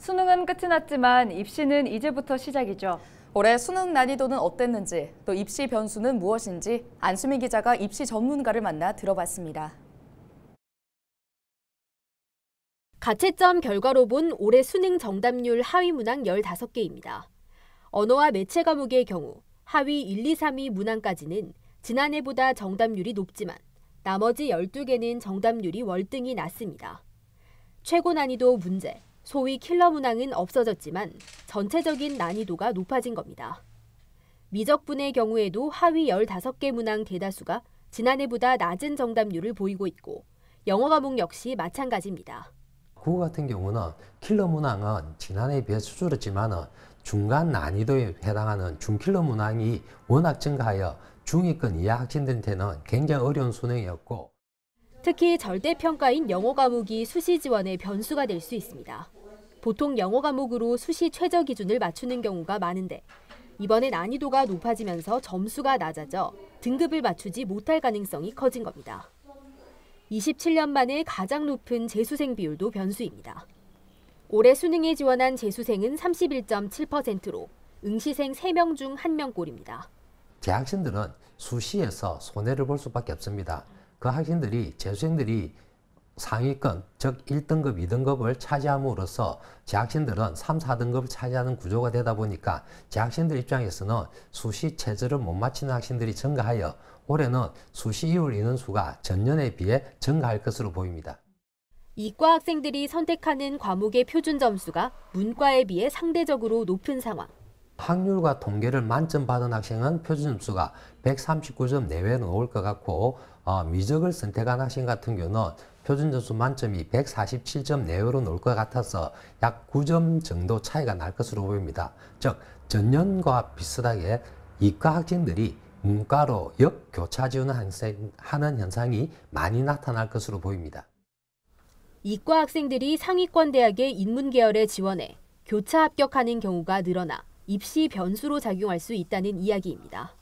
수능은 끝이 났지만 입시는 이제부터 시작이죠. 올해 수능 난이도는 어땠는지, 또 입시 변수는 무엇인지 안수민 기자가 입시 전문가를 만나 들어봤습니다. 가채점 결과로 본 올해 수능 정답률 하위 문항 15개입니다. 언어와 매체 과목의 경우 하위 1, 2, 3위 문항까지는 지난해보다 정답률이 높지만 나머지 12개는 정답률이 월등히 낮습니다. 최고 난이도 문제, 소위 킬러 문항은 없어졌지만 전체적인 난이도가 높아진 겁니다. 미적분의 경우에도 하위 15개 문항 대다수가 지난해보다 낮은 정답률을 보이고 있고 영어 과목 역시 마찬가지입니다. 국어 같은 경우는 킬러 문항은 지난해에 비해 줄었지만 중간 난이도에 해당하는 중킬러 문항이 워낙 증가하여 중위권 이하 학생들한테는 굉장히 어려운 수능이었고 특히 절대평가인 영어 과목이 수시 지원의 변수가 될 수 있습니다. 보통 영어 과목으로 수시 최저 기준을 맞추는 경우가 많은데 이번에 난이도가 높아지면서 점수가 낮아져 등급을 맞추지 못할 가능성이 커진 겁니다. 27년 만에 가장 높은 재수생 비율도 변수입니다. 올해 수능에 지원한 재수생은 31.7%로 응시생 3명 중 1명꼴입니다. 재학생들은 수시에서 손해를 볼 수밖에 없습니다. 그 학생들이 재수생들이 상위권, 즉 1등급, 2등급을 차지함으로써 재학생들은 3, 4등급을 차지하는 구조가 되다 보니까 재학생들 입장에서는 수시 체제를 못 마치는 학생들이 증가하여 올해는 수시 이율 인원수가 전년에 비해 증가할 것으로 보입니다. 이과 학생들이 선택하는 과목의 표준 점수가 문과에 비해 상대적으로 높은 상황. 학률과 통계를 만점 받은 학생은 표준 점수가 139점 내외로 나올 것 같고 미적을 선택한 학생 같은 경우는 표준 점수 만점이 147점 내외로 나올 것 같아서 약 9점 정도 차이가 날 것으로 보입니다. 즉 전년과 비슷하게 이과 학생들이 문과로 역교차 지원하는 현상이 많이 나타날 것으로 보입니다. 이과 학생들이 상위권 대학의 인문 계열에 지원해 교차 합격하는 경우가 늘어나 입시 변수로 작용할 수 있다는 이야기입니다.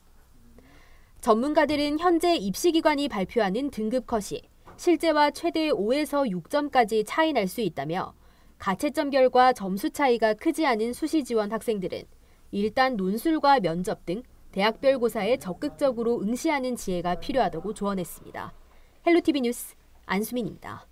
전문가들은 현재 입시기관이 발표하는 등급 컷이 실제와 최대 5에서 6점까지 차이 날 수 있다며 가채점 결과 점수 차이가 크지 않은 수시 지원 학생들은 일단 논술과 면접 등 대학별 고사에 적극적으로 응시하는 지혜가 필요하다고 조언했습니다. 헬로티비 뉴스 안수민입니다.